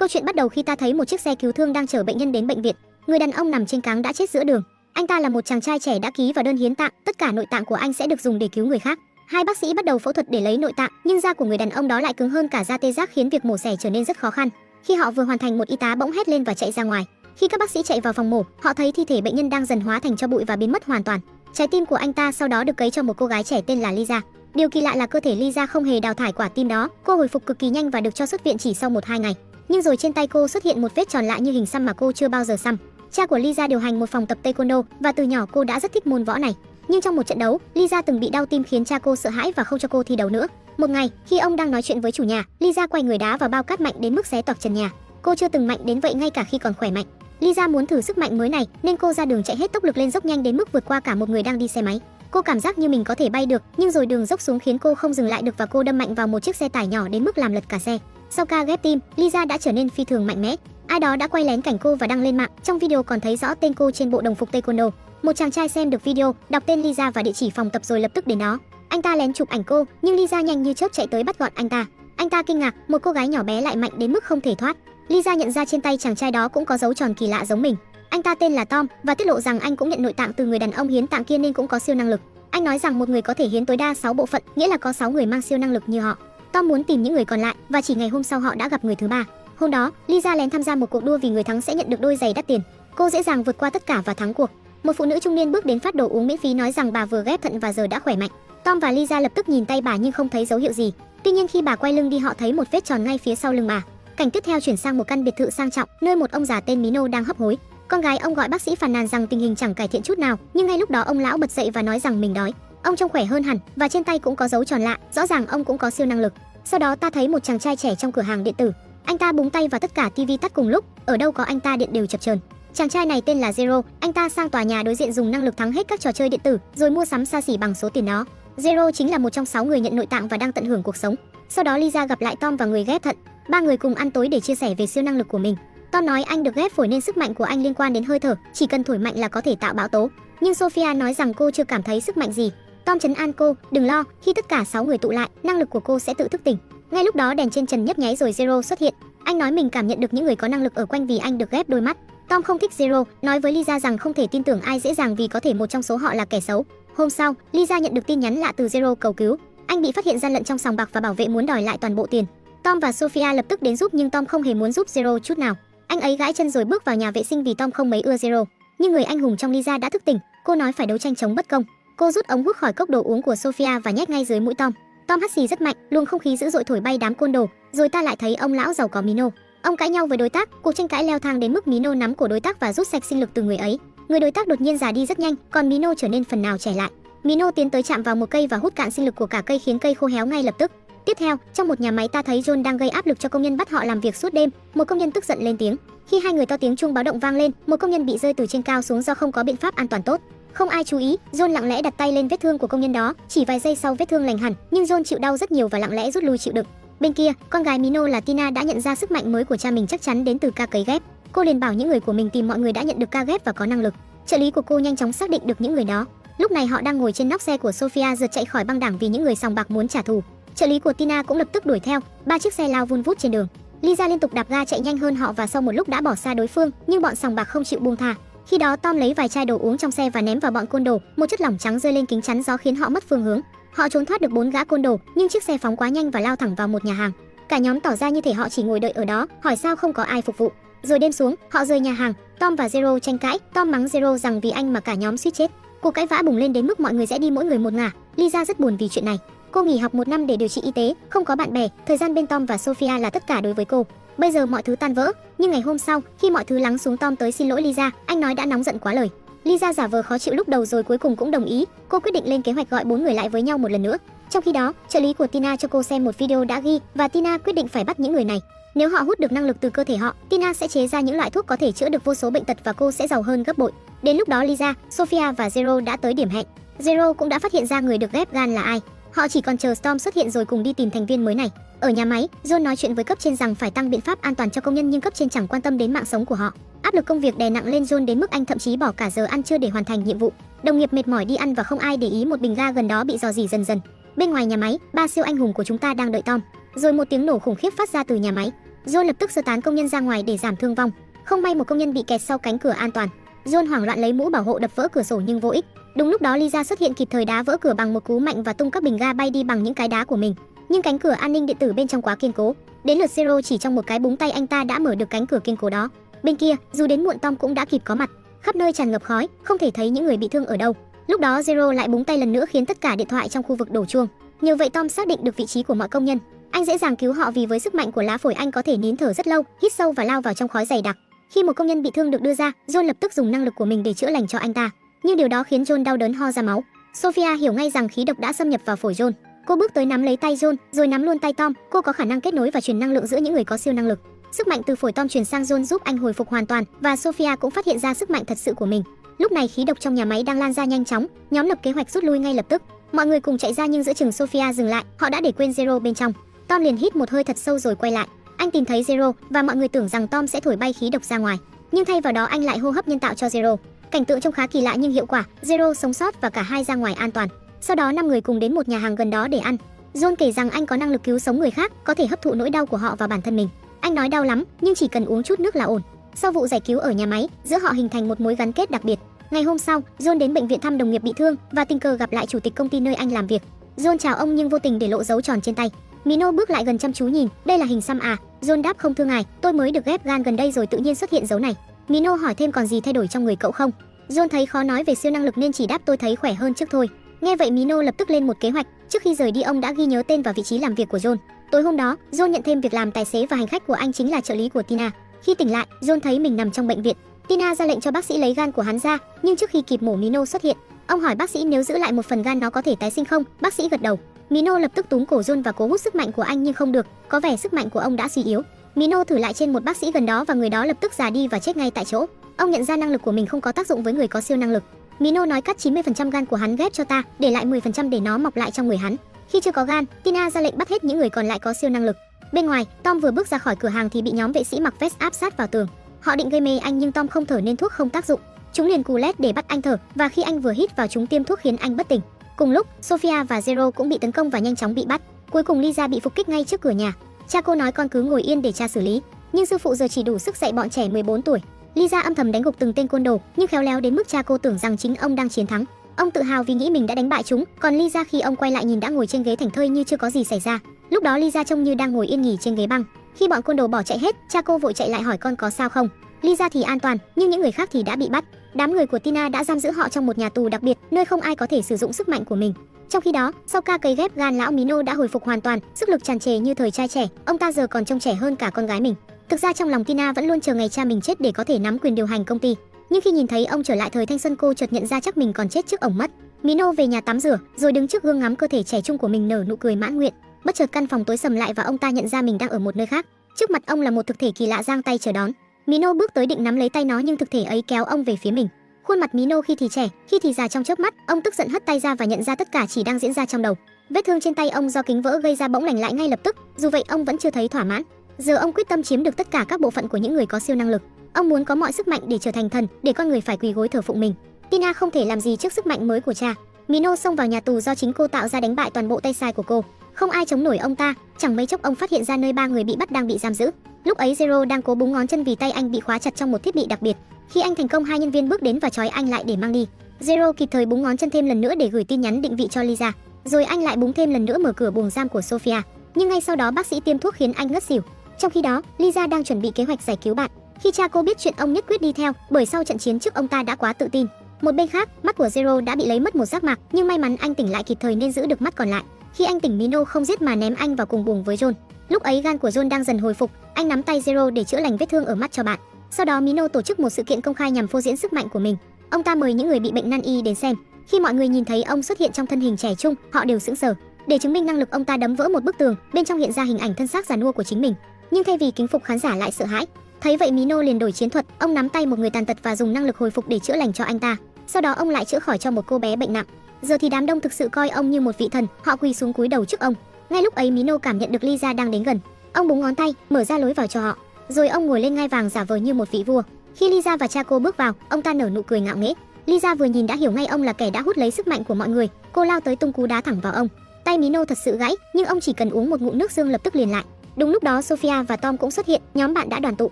Câu chuyện bắt đầu khi ta thấy một chiếc xe cứu thương đang chở bệnh nhân đến bệnh viện. Người đàn ông nằm trên cáng đã chết giữa đường. Anh ta là một chàng trai trẻ đã ký vào đơn hiến tạng, tất cả nội tạng của anh sẽ được dùng để cứu người khác. Hai bác sĩ bắt đầu phẫu thuật để lấy nội tạng, nhưng da của người đàn ông đó lại cứng hơn cả da tê giác khiến việc mổ xẻ trở nên rất khó khăn. Khi họ vừa hoàn thành, một y tá bỗng hét lên và chạy ra ngoài. Khi các bác sĩ chạy vào phòng mổ, họ thấy thi thể bệnh nhân đang dần hóa thành tro bụi và biến mất hoàn toàn. Trái tim của anh ta sau đó được cấy cho một cô gái trẻ tên là Lisa. Điều kỳ lạ là cơ thể Lisa không hề đào thải quả tim đó, cô hồi phục cực kỳ nhanh và được cho xuất viện chỉ sau 1-2 ngày. Nhưng rồi trên tay cô xuất hiện một vết tròn lạ như hình xăm mà cô chưa bao giờ xăm. Cha của Lisa điều hành một phòng tập taekwondo và từ nhỏ cô đã rất thích môn võ này. Nhưng trong một trận đấu, Lisa từng bị đau tim khiến cha cô sợ hãi và không cho cô thi đấu nữa. Một ngày, khi ông đang nói chuyện với chủ nhà, Lisa quay người đá vào bao cát mạnh đến mức xé toạc trần nhà. Cô chưa từng mạnh đến vậy ngay cả khi còn khỏe mạnh. Lisa muốn thử sức mạnh mới này nên cô ra đường chạy hết tốc lực lên dốc nhanh đến mức vượt qua cả một người đang đi xe máy. Cô cảm giác như mình có thể bay được, nhưng rồi đường dốc xuống khiến cô không dừng lại được và cô đâm mạnh vào một chiếc xe tải nhỏ đến mức làm lật cả xe. Sau ca ghép tim, Lisa đã trở nên phi thường mạnh mẽ. Ai đó đã quay lén cảnh cô và đăng lên mạng. Trong video còn thấy rõ tên cô trên bộ đồng phục taekwondo. Một chàng trai xem được video, đọc tên Lisa và địa chỉ phòng tập rồi lập tức đến đó. Anh ta lén chụp ảnh cô, nhưng Lisa nhanh như chớp chạy tới bắt gọn anh ta. Anh ta kinh ngạc, một cô gái nhỏ bé lại mạnh đến mức không thể thoát. Lisa nhận ra trên tay chàng trai đó cũng có dấu tròn kỳ lạ giống mình. Anh ta tên là Tom và tiết lộ rằng anh cũng nhận nội tạng từ người đàn ông hiến tạng kia nên cũng có siêu năng lực. Anh nói rằng một người có thể hiến tối đa 6 bộ phận, nghĩa là có 6 người mang siêu năng lực như họ. Tom muốn tìm những người còn lại và chỉ ngày hôm sau họ đã gặp người thứ ba. Hôm đó, Lisa lén tham gia một cuộc đua vì người thắng sẽ nhận được đôi giày đắt tiền. Cô dễ dàng vượt qua tất cả và thắng cuộc. Một phụ nữ trung niên bước đến phát đồ uống miễn phí nói rằng bà vừa ghép thận và giờ đã khỏe mạnh. Tom và Lisa lập tức nhìn tay bà nhưng không thấy dấu hiệu gì. Tuy nhiên khi bà quay lưng đi, họ thấy một vết tròn ngay phía sau lưng bà. Cảnh tiếp theo chuyển sang một căn biệt thự sang trọng, nơi một ông già tên Mino đang hấp hối. Con gái ông gọi bác sĩ phàn nàn rằng tình hình chẳng cải thiện chút nào, nhưng ngay lúc đó ông lão bật dậy và nói rằng mình đói. Ông trông khỏe hơn hẳn và trên tay cũng có dấu tròn lạ, rõ ràng ông cũng có siêu năng lực. Sau đó ta thấy một chàng trai trẻ trong cửa hàng điện tử. Anh ta búng tay và tất cả tivi tắt cùng lúc, ở đâu có anh ta điện đều chập chờn. Chàng trai này tên là Zero, anh ta sang tòa nhà đối diện dùng năng lực thắng hết các trò chơi điện tử rồi mua sắm xa xỉ bằng số tiền đó. Zero chính là một trong 6 người nhận nội tạng và đang tận hưởng cuộc sống. Sau đó Lisa gặp lại Tom và người ghép thận. Ba người cùng ăn tối để chia sẻ về siêu năng lực của mình. Tom nói anh được ghép phổi nên sức mạnh của anh liên quan đến hơi thở, chỉ cần thổi mạnh là có thể tạo bão tố. Nhưng Sophia nói rằng cô chưa cảm thấy sức mạnh gì. Tom trấn an cô, đừng lo, khi tất cả 6 người tụ lại, năng lực của cô sẽ tự thức tỉnh. Ngay lúc đó đèn trên trần nhấp nháy rồi Zero xuất hiện. Anh nói mình cảm nhận được những người có năng lực ở quanh vì anh được ghép đôi mắt. Tom không thích Zero, nói với Lisa rằng không thể tin tưởng ai dễ dàng vì có thể một trong số họ là kẻ xấu. Hôm sau, Lisa nhận được tin nhắn lạ từ Zero cầu cứu. Anh bị phát hiện gian lận trong sòng bạc và bảo vệ muốn đòi lại toàn bộ tiền. Tom và Sophia lập tức đến giúp nhưng Tom không hề muốn giúp Zero chút nào. Anh ấy gãi chân rồi bước vào nhà vệ sinh vì Tom không mấy ưa Zero. Nhưng người anh hùng trong Lisa đã thức tỉnh, cô nói phải đấu tranh chống bất công. Cô rút ống hút khỏi cốc đồ uống của Sophia và nhét ngay dưới mũi Tom. Tom hắt xì rất mạnh, luồng không khí dữ dội thổi bay đám côn đồ. Rồi ta lại thấy ông lão giàu có Mino. Ông cãi nhau với đối tác, cuộc tranh cãi leo thang đến mức Mino nắm cổ đối tác và rút sạch sinh lực từ người ấy. Người đối tác đột nhiên già đi rất nhanh, còn Mino trở nên phần nào trẻ lại. Mino tiến tới chạm vào một cây và hút cạn sinh lực của cả cây khiến cây khô héo ngay lập tức. Tiếp theo, trong một nhà máy ta thấy John đang gây áp lực cho công nhân bắt họ làm việc suốt đêm. Một công nhân tức giận lên tiếng. Khi hai người to tiếng chuông báo động vang lên, một công nhân bị rơi từ trên cao xuống do không có biện pháp an toàn tốt. Không ai chú ý, John lặng lẽ đặt tay lên vết thương của công nhân đó, chỉ vài giây sau vết thương lành hẳn, nhưng John chịu đau rất nhiều và lặng lẽ rút lui chịu đựng. Bên kia, con gái Mino là Tina đã nhận ra sức mạnh mới của cha mình chắc chắn đến từ ca cấy ghép. Cô liền bảo những người của mình tìm mọi người đã nhận được ca ghép và có năng lực. Trợ lý của cô nhanh chóng xác định được những người đó. Lúc này họ đang ngồi trên nóc xe của Sophia rượt chạy khỏi băng đảng vì những người sòng bạc muốn trả thù. Trợ lý của Tina cũng lập tức đuổi theo, 3 chiếc xe lao vun vút trên đường. Lisa liên tục đạp ga chạy nhanh hơn họ và sau một lúc đã bỏ xa đối phương, nhưng bọn sòng bạc không chịu buông tha. Khi đó Tom lấy vài chai đồ uống trong xe và ném vào bọn côn đồ, một chất lỏng trắng rơi lên kính chắn gió khiến họ mất phương hướng. Họ trốn thoát được 4 gã côn đồ, nhưng chiếc xe phóng quá nhanh và lao thẳng vào một nhà hàng. Cả nhóm tỏ ra như thể họ chỉ ngồi đợi ở đó, hỏi sao không có ai phục vụ. Rồi đêm xuống, họ rời nhà hàng. Tom và Zero tranh cãi, Tom mắng Zero rằng vì anh mà cả nhóm suýt chết. Cuộc cãi vã bùng lên đến mức mọi người rẽ đi mỗi người một ngả. Lisa rất buồn vì chuyện này. Cô nghỉ học 1 năm để điều trị y tế, không có bạn bè, thời gian bên Tom và Sophia là tất cả đối với cô. Bây giờ mọi thứ tan vỡ, nhưng ngày hôm sau, khi mọi thứ lắng xuống, Tom tới xin lỗi Lisa, anh nói đã nóng giận quá lời. Lisa giả vờ khó chịu lúc đầu rồi cuối cùng cũng đồng ý. Cô quyết định lên kế hoạch gọi 4 người lại với nhau một lần nữa. Trong khi đó, trợ lý của Tina cho cô xem một video đã ghi và Tina quyết định phải bắt những người này. Nếu họ hút được năng lực từ cơ thể họ, Tina sẽ chế ra những loại thuốc có thể chữa được vô số bệnh tật và cô sẽ giàu hơn gấp bội. Đến lúc đó Lisa, Sophia và Zero đã tới điểm hẹn. Zero cũng đã phát hiện ra người được ghép gan là ai. Họ chỉ còn chờ Storm xuất hiện rồi cùng đi tìm thành viên mới này. Ở nhà máy, John nói chuyện với cấp trên rằng phải tăng biện pháp an toàn cho công nhân nhưng cấp trên chẳng quan tâm đến mạng sống của họ. Áp lực công việc đè nặng lên John đến mức anh thậm chí bỏ cả giờ ăn trưa để hoàn thành nhiệm vụ. Đồng nghiệp mệt mỏi đi ăn và không ai để ý một bình ga gần đó bị rò rỉ dần dần. Bên ngoài nhà máy, 3 siêu anh hùng của chúng ta đang đợi Tom. Rồi một tiếng nổ khủng khiếp phát ra từ nhà máy. John lập tức sơ tán công nhân ra ngoài để giảm thương vong. Không may một công nhân bị kẹt sau cánh cửa an toàn. John hoảng loạn lấy mũ bảo hộ đập vỡ cửa sổ nhưng vô ích. Đúng lúc đó Lisa xuất hiện kịp thời đá vỡ cửa bằng một cú mạnh và tung các bình ga bay đi bằng những cái đá của mình. Nhưng cánh cửa an ninh điện tử bên trong quá kiên cố. Đến lượt Zero chỉ trong một cái búng tay anh ta đã mở được cánh cửa kiên cố đó. Bên kia, dù đến muộn Tom cũng đã kịp có mặt. Khắp nơi tràn ngập khói, không thể thấy những người bị thương ở đâu. Lúc đó Zero lại búng tay lần nữa khiến tất cả điện thoại trong khu vực đổ chuông. Nhờ vậy Tom xác định được vị trí của mọi công nhân. Anh dễ dàng cứu họ vì với sức mạnh của lá phổi anh có thể nín thở rất lâu, hít sâu và lao vào trong khói dày đặc. Khi một công nhân bị thương được đưa ra, John lập tức dùng năng lực của mình để chữa lành cho anh ta. Nhưng điều đó khiến John đau đớn ho ra máu. Sophia hiểu ngay rằng khí độc đã xâm nhập vào phổi John. Cô bước tới nắm lấy tay John, rồi nắm luôn tay Tom. Cô có khả năng kết nối và truyền năng lượng giữa những người có siêu năng lực. Sức mạnh từ phổi Tom truyền sang John giúp anh hồi phục hoàn toàn, và Sophia cũng phát hiện ra sức mạnh thật sự của mình. Lúc này khí độc trong nhà máy đang lan ra nhanh chóng, nhóm lập kế hoạch rút lui ngay lập tức. Mọi người cùng chạy ra nhưng giữa chừng Sophia dừng lại, họ đã để quên Zero bên trong. Tom liền hít một hơi thật sâu rồi quay lại. Anh tìm thấy Zero và mọi người tưởng rằng Tom sẽ thổi bay khí độc ra ngoài, nhưng thay vào đó anh lại hô hấp nhân tạo cho Zero. Cảnh tượng trông khá kỳ lạ nhưng hiệu quả, Zero sống sót và cả hai ra ngoài an toàn. Sau đó 5 người cùng đến một nhà hàng gần đó để ăn. John kể rằng anh có năng lực cứu sống người khác, có thể hấp thụ nỗi đau của họ vào bản thân mình. Anh nói đau lắm, nhưng chỉ cần uống chút nước là ổn. Sau vụ giải cứu ở nhà máy, giữa họ hình thành một mối gắn kết đặc biệt. Ngày hôm sau, John đến bệnh viện thăm đồng nghiệp bị thương và tình cờ gặp lại chủ tịch công ty nơi anh làm việc. John chào ông nhưng vô tình để lộ dấu tròn trên tay. Mino bước lại gần chăm chú nhìn, đây là hình xăm à? John đáp không thưa ngài, tôi mới được ghép gan gần đây rồi tự nhiên xuất hiện dấu này. Mino hỏi thêm còn gì thay đổi trong người cậu không? John thấy khó nói về siêu năng lực nên chỉ đáp tôi thấy khỏe hơn trước thôi. Nghe vậy Mino lập tức lên một kế hoạch. Trước khi rời đi ông đã ghi nhớ tên và vị trí làm việc của John. Tối hôm đó, John nhận thêm việc làm tài xế và hành khách của anh chính là trợ lý của Tina. Khi tỉnh lại, John thấy mình nằm trong bệnh viện. Tina ra lệnh cho bác sĩ lấy gan của hắn ra, nhưng trước khi kịp mổ Mino xuất hiện. Ông hỏi bác sĩ nếu giữ lại một phần gan nó có thể tái sinh không? Bác sĩ gật đầu. Mino lập tức túm cổ John và cố hút sức mạnh của anh nhưng không được, có vẻ sức mạnh của ông đã suy yếu. Mino thử lại trên một bác sĩ gần đó và người đó lập tức già đi và chết ngay tại chỗ. Ông nhận ra năng lực của mình không có tác dụng với người có siêu năng lực. Mino nói cắt 90% gan của hắn ghép cho ta, để lại 10% để nó mọc lại trong người hắn. Khi chưa có gan, Tina ra lệnh bắt hết những người còn lại có siêu năng lực. Bên ngoài, Tom vừa bước ra khỏi cửa hàng thì bị nhóm vệ sĩ mặc vest áp sát vào tường. Họ định gây mê anh nhưng Tom không thở nên thuốc không tác dụng. Chúng liền cù lét để bắt anh thở và khi anh vừa hít vào chúng tiêm thuốc khiến anh bất tỉnh. Cùng lúc, Sophia và Zero cũng bị tấn công và nhanh chóng bị bắt. Cuối cùng Lisa bị phục kích ngay trước cửa nhà. Cha cô nói con cứ ngồi yên để cha xử lý, nhưng sư phụ giờ chỉ đủ sức dạy bọn trẻ 14 tuổi. Lisa âm thầm đánh gục từng tên côn đồ, nhưng khéo léo đến mức cha cô tưởng rằng chính ông đang chiến thắng. Ông tự hào vì nghĩ mình đã đánh bại chúng, còn Lisa khi ông quay lại nhìn đã ngồi trên ghế thảnh thơi như chưa có gì xảy ra. Lúc đó Lisa trông như đang ngồi yên nghỉ trên ghế băng. Khi bọn côn đồ bỏ chạy hết, cha cô vội chạy lại hỏi con có sao không. Lisa thì an toàn, nhưng những người khác thì đã bị bắt. Đám người của Tina đã giam giữ họ trong một nhà tù đặc biệt, nơi không ai có thể sử dụng sức mạnh của mình. Trong khi đó, sau ca cấy ghép gan lão Mino đã hồi phục hoàn toàn, sức lực tràn trề như thời trai trẻ, ông ta giờ còn trông trẻ hơn cả con gái mình. Thực ra trong lòng Tina vẫn luôn chờ ngày cha mình chết để có thể nắm quyền điều hành công ty. Nhưng khi nhìn thấy ông trở lại thời thanh xuân cô chợt nhận ra chắc mình còn chết trước ổng mất. Mino về nhà tắm rửa, rồi đứng trước gương ngắm cơ thể trẻ trung của mình nở nụ cười mãn nguyện. Bất chợt căn phòng tối sầm lại và ông ta nhận ra mình đang ở một nơi khác. Trước mặt ông là một thực thể kỳ lạ giang tay chờ đón. Mino bước tới định nắm lấy tay nó nhưng thực thể ấy kéo ông về phía mình. Khuôn mặt Mino khi thì trẻ, khi thì già trong chớp mắt, ông tức giận hất tay ra và nhận ra tất cả chỉ đang diễn ra trong đầu. Vết thương trên tay ông do kính vỡ gây ra bỗng lành lại ngay lập tức, dù vậy ông vẫn chưa thấy thỏa mãn. Giờ ông quyết tâm chiếm được tất cả các bộ phận của những người có siêu năng lực. Ông muốn có mọi sức mạnh để trở thành thần, để con người phải quỳ gối thờ phụng mình. Tina không thể làm gì trước sức mạnh mới của cha. Mino xông vào nhà tù do chính cô tạo ra đánh bại toàn bộ tay sai của cô. Không ai chống nổi ông ta, chẳng mấy chốc ông phát hiện ra nơi 3 người bị bắt đang bị giam giữ. Lúc ấy Zero đang cố búng ngón chân vì tay anh bị khóa chặt trong một thiết bị đặc biệt. Khi anh thành công, 2 nhân viên bước đến và trói anh lại để mang đi. Zero kịp thời búng ngón chân thêm lần nữa để gửi tin nhắn định vị cho Lisa, rồi anh lại búng thêm lần nữa mở cửa buồng giam của Sophia. Nhưng ngay sau đó bác sĩ tiêm thuốc khiến anh ngất xỉu. Trong khi đó, Lisa đang chuẩn bị kế hoạch giải cứu bạn. Khi cha cô biết chuyện ông nhất quyết đi theo, bởi sau trận chiến trước ông ta đã quá tự tin. Một bên khác, mắt của Zero đã bị lấy mất một giác mạc, nhưng may mắn anh tỉnh lại kịp thời nên giữ được mắt còn lại. Khi anh tỉnh, Mino không giết mà ném anh vào cùng buồng với John. Lúc ấy gan của John đang dần hồi phục, anh nắm tay Zero để chữa lành vết thương ở mắt cho bạn. Sau đó Mino tổ chức một sự kiện công khai nhằm phô diễn sức mạnh của mình. Ông ta mời những người bị bệnh nan y đến xem. Khi mọi người nhìn thấy ông xuất hiện trong thân hình trẻ trung, họ đều sững sờ. Để chứng minh năng lực, ông ta đấm vỡ một bức tường, bên trong hiện ra hình ảnh thân xác già nua của chính mình. Nhưng thay vì kính phục, khán giả lại sợ hãi. Thấy vậy Mino liền đổi chiến thuật, ông nắm tay một người tàn tật và dùng năng lực hồi phục để chữa lành cho anh ta. Sau đó ông lại chữa khỏi cho một cô bé bệnh nặng. Giờ thì đám đông thực sự coi ông như một vị thần, họ quỳ xuống cúi đầu trước ông. Ngay lúc ấy Mino cảm nhận được Lisa đang đến gần. Ông búng ngón tay, mở ra lối vào cho họ. Rồi ông ngồi lên ngai vàng giả vờ như một vị vua. Khi Lisa và cha cô bước vào, ông ta nở nụ cười ngạo nghễ. Lisa vừa nhìn đã hiểu ngay ông là kẻ đã hút lấy sức mạnh của mọi người. Cô lao tới tung cú đá thẳng vào ông. Tay Mino thật sự gãy, nhưng ông chỉ cần uống một ngụm nước xương lập tức liền lại. Đúng lúc đó Sophia và Tom cũng xuất hiện, nhóm bạn đã đoàn tụ.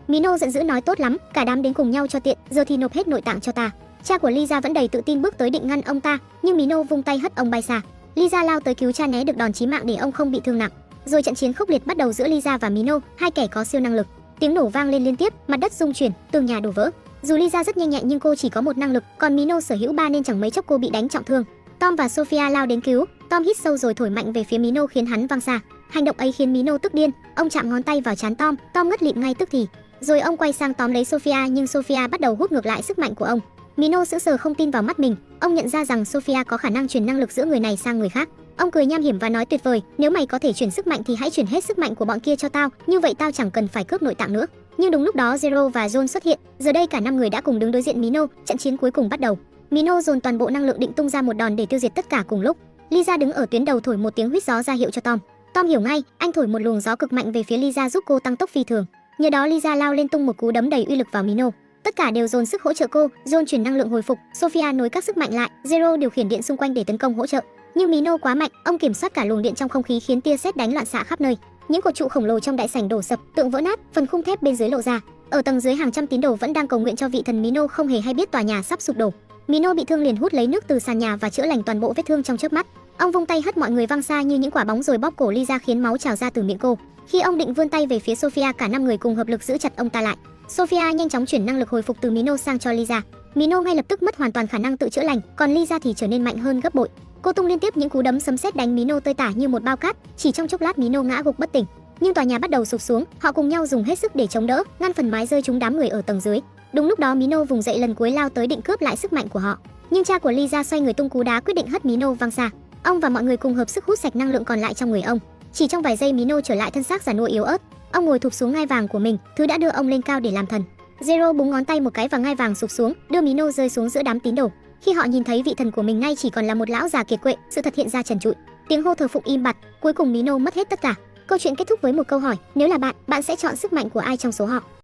Mino giận dữ nói tốt lắm, cả đám đến cùng nhau cho tiện, giờ thì nộp hết nội tạng cho ta. Cha của Lisa vẫn đầy tự tin bước tới định ngăn ông ta, nhưng Mino vung tay hất ông bay xa. Lisa lao tới cứu cha né được đòn chí mạng để ông không bị thương nặng. Rồi trận chiến khốc liệt bắt đầu giữa Lisa và Mino, hai kẻ có siêu năng lực. Tiếng nổ vang lên liên tiếp, mặt đất rung chuyển, tường nhà đổ vỡ. Dù Lisa rất nhanh nhẹn nhưng cô chỉ có một năng lực, còn Mino sở hữu 3 nên chẳng mấy chốc cô bị đánh trọng thương. Tom và Sophia lao đến cứu. Tom hít sâu rồi thổi mạnh về phía Mino khiến hắn văng xa. Hành động ấy khiến Mino tức điên, ông chạm ngón tay vào trán Tom, Tom ngất lịm ngay tức thì. Rồi ông quay sang tóm lấy Sophia nhưng Sophia bắt đầu hút ngược lại sức mạnh của ông. Mino sững sờ không tin vào mắt mình, ông nhận ra rằng Sophia có khả năng truyền năng lực giữa người này sang người khác. Ông cười nham hiểm và nói tuyệt vời, nếu mày có thể chuyển sức mạnh thì hãy chuyển hết sức mạnh của bọn kia cho tao, như vậy tao chẳng cần phải cướp nội tạng nữa. Nhưng đúng lúc đó Zero và John xuất hiện, giờ đây cả 5 người đã cùng đứng đối diện Mino, trận chiến cuối cùng bắt đầu. Mino dồn toàn bộ năng lượng định tung ra một đòn để tiêu diệt tất cả cùng lúc. Lisa đứng ở tuyến đầu thổi một tiếng huýt gió ra hiệu cho Tom. Tom hiểu ngay, anh thổi một luồng gió cực mạnh về phía Lisa giúp cô tăng tốc phi thường. Nhờ đó Lisa lao lên tung một cú đấm đầy uy lực vào Mino. Tất cả đều dồn sức hỗ trợ cô, John truyền năng lượng hồi phục, Sophia nối các sức mạnh lại, Zero điều khiển điện xung quanh để tấn công hỗ trợ. Nhưng Mino quá mạnh, ông kiểm soát cả luồng điện trong không khí khiến tia sét đánh loạn xạ khắp nơi. Những cột trụ khổng lồ trong đại sảnh đổ sập, tượng vỡ nát, phần khung thép bên dưới lộ ra. Ở tầng dưới hàng trăm tín đồ vẫn đang cầu nguyện cho vị thần Mino không hề hay biết tòa nhà sắp sụp đổ. Mino bị thương liền hút lấy nước từ sàn nhà và chữa lành toàn bộ vết thương trong chớp mắt. Ông vung tay hất mọi người văng xa như những quả bóng rồi bóp cổ Lisa khiến máu trào ra từ miệng cô. Khi ông định vươn tay về phía Sophia, cả 5 người cùng hợp lực giữ chặt ông ta lại. Sophia nhanh chóng chuyển năng lực hồi phục từ Mino sang cho Lisa. Mino ngay lập tức mất hoàn toàn khả năng tự chữa lành, còn Lisa thì trở nên mạnh hơn gấp bội. Cô tung liên tiếp những cú đấm sấm sét đánh Mino tơi tả như một bao cát, chỉ trong chốc lát Mino ngã gục bất tỉnh. Nhưng tòa nhà bắt đầu sụp xuống, họ cùng nhau dùng hết sức để chống đỡ, ngăn phần mái rơi trúng đám người ở tầng dưới. Đúng lúc đó Mino vùng dậy lần cuối lao tới định cướp lại sức mạnh của họ. Nhưng cha của Lisa xoay người tung cú đá quyết định hất Mino văng xa. Ông và mọi người cùng hợp sức hút sạch năng lượng còn lại trong người ông. Chỉ trong vài giây Mino trở lại thân xác già nua yếu ớt. Ông ngồi thụp xuống ngai vàng của mình, thứ đã đưa ông lên cao để làm thần. Zero búng ngón tay một cái và ngai vàng sụp xuống, đưa Mino rơi xuống giữa đám tín đồ. Khi họ nhìn thấy vị thần của mình nay chỉ còn là một lão già kiệt quệ, sự thật hiện ra trần trụi. Tiếng hô thờ phụng im bặt, cuối cùng Mino mất hết tất cả. Câu chuyện kết thúc với một câu hỏi, nếu là bạn, bạn sẽ chọn sức mạnh của ai trong số họ?